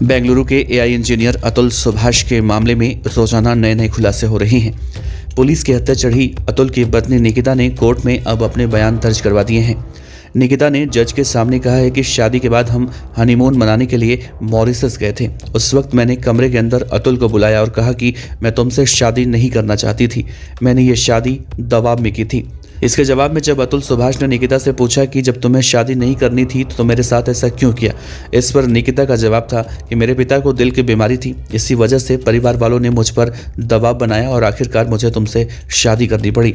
बेंगलुरु के AI engineer Atul Subhash के मामले में रोजाना नए नए खुलासे हो रहे हैं। पुलिस की हत्या चढ़ी अतुल की पत्नी निकिता ने कोर्ट में अब अपने बयान दर्ज करवा दिए हैं। निकिता ने जज के सामने कहा है कि शादी के बाद हम हनीमून मनाने के लिए मॉरिशस गए थे। उस वक्त मैंने कमरे के अंदर अतुल को बुलाया और कहा कि मैं तुमसे शादी नहीं करना चाहती थी, मैंने ये शादी दबाव में की थी। इसके जवाब में जब अतुल सुभाष ने निकिता से पूछा कि जब तुम्हें शादी नहीं करनी थी तो मेरे साथ ऐसा क्यों किया, इस पर निकिता का जवाब था कि मेरे पिता को दिल की बीमारी थी, इसी वजह से परिवार वालों ने मुझ पर दबाव बनाया और आखिरकार मुझे तुमसे शादी करनी पड़ी।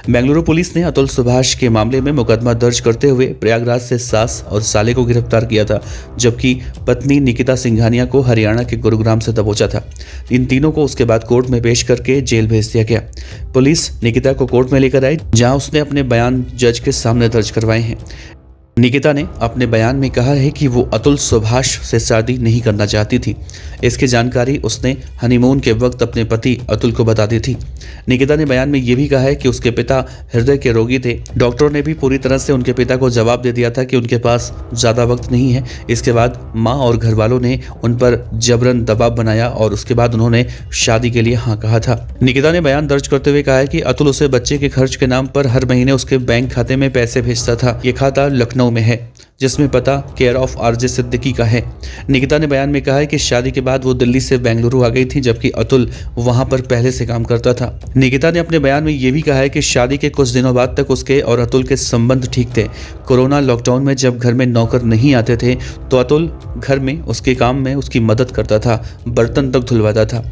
बेंगलुरु पुलिस ने अतुल सुभाष के मामले में मुकदमा दर्ज करते हुए प्रयागराज से सास और साले को गिरफ्तार किया था, जबकि पत्नी निकिता सिंघानिया को हरियाणा के गुरुग्राम से दबोचा था। इन तीनों को उसके बाद कोर्ट में पेश करके जेल भेज दिया गया। पुलिस निकिता को कोर्ट में लेकर आई, जहां उसने अपने बयान जज के सामने दर्ज करवाए हैं। निकिता ने अपने बयान में कहा है कि वो अतुल सुभाष से शादी नहीं करना चाहती थी। इसकी जानकारी उसने हनीमून के वक्त अपने पति अतुल को बता दी थी। निकिता ने बयान में ये भी कहा है कि उसके पिता हृदय के रोगी थे। डॉक्टरों ने भी पूरी तरह से उनके पिता को जवाब दे दिया था कि उनके पास ज़्यादा वक्त नहीं है। इसके बाद माँ और घर वालों ने उन पर जबरन दबाव बनाया और उसके बाद उन्होंने शादी के लिए हाँ कहा था। निकिता ने बयान दर्ज करते हुए कहा है कि अतुल उसे बच्चे के खर्च के नाम पर हर महीने उसके बैंक खाते में पैसे भेजता था। ये खाता लखनऊ में है, जिसमें पता केयर ऑफ आरजे सिद्दीकी का है। निकिता ने बयान में कहा है कि शादी के बाद वो दिल्ली से बेंगलुरु आ गई थी, जबकि अतुल वहां पर पहले से काम करता था। निकिता ने अपने बयान में ये भी कहा है कि शादी के कुछ दिनों बाद तक उसके और अतुल के संबंध ठीक थे। कोरोना लॉकडाउन में जब घर में नौकर नहीं आते थे तो अतुल घर में उसके काम में उसकी मदद करता था, बर्तन तक धुलवाता था।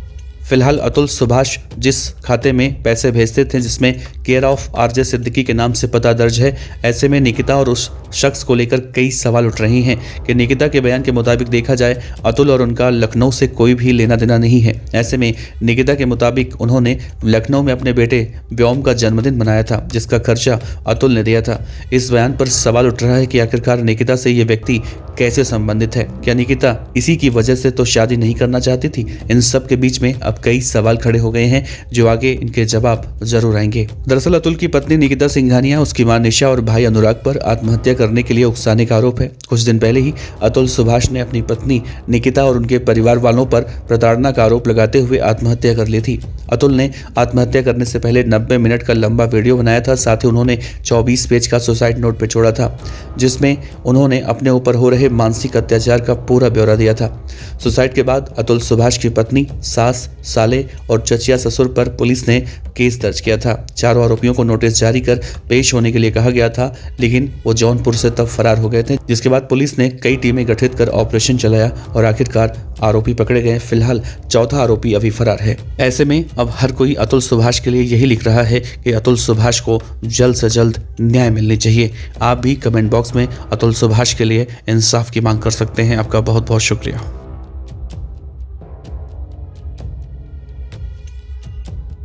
फिलहाल अतुल सुभाष जिस खाते में पैसे भेजते थे, जिसमें केयर ऑफ आरजे सिद्दीकी के नाम से पता दर्ज है, ऐसे में निकिता और उस शख्स को लेकर कई सवाल उठ रहे हैं कि निकिता के बयान के मुताबिक देखा जाए अतुल और उनका लखनऊ से कोई भी लेना देना नहीं है। ऐसे में निकिता के मुताबिक उन्होंने लखनऊ में अपने बेटे व्योम का जन्मदिन मनाया था, जिसका खर्चा अतुल ने दिया था। इस बयान पर सवाल उठ रहा है कि आखिरकार निकिता से ये व्यक्ति कैसे संबंधित है। क्या निकिता इसी की वजह से तो शादी नहीं करना चाहती थी? इन सब के बीच में अब कई सवाल खड़े हो गए हैं, जो आगे इनके जवाब जरूर आएंगे। दरअसल अतुल की पत्नी निकिता सिंघानिया, उसकी मां निशा और भाई अनुराग पर आत्महत्या करने के लिए उकसाने का आरोप है। कुछ दिन पहले ही अतुल सुभाष ने अपनी पत्नी निकिता और उनके परिवार वालों पर प्रताड़ना का आरोप लगाते हुए आत्महत्या कर ली थी। अतुल ने आत्महत्या करने से पहले 90 मिनट का लंबा वीडियो बनाया था। साथ ही उन्होंने 24 पेज का सुसाइड नोट पे छोड़ा था, जिसमें उन्होंने अपने ऊपर हो रहे मानसिक अत्याचार का पूरा ब्यौरा दिया था। सुसाइड के बाद अतुल सुभाष की पत्नी, सास, साले और चचिया ससुर पर पुलिस ने केस दर्ज किया था। चारों आरोपियों को नोटिस जारी कर पेश होने के लिए कहा गया था, लेकिन वो जौनपुर से तब फरार हो गए थे, जिसके बाद पुलिस ने कई टीमें गठित कर ऑपरेशन चलाया और आखिरकार आरोपी पकड़े गए। फिलहाल चौथा आरोपी अभी फरार है। ऐसे में अब हर कोई अतुल सुभाष के लिए यही लिख रहा है कि अतुल सुभाष को जल्द से जल्द न्याय मिलनी चाहिए। आप भी कमेंट बॉक्स में अतुल सुभाष के लिए इंसाफ की मांग कर सकते हैं। आपका बहुत बहुत शुक्रिया।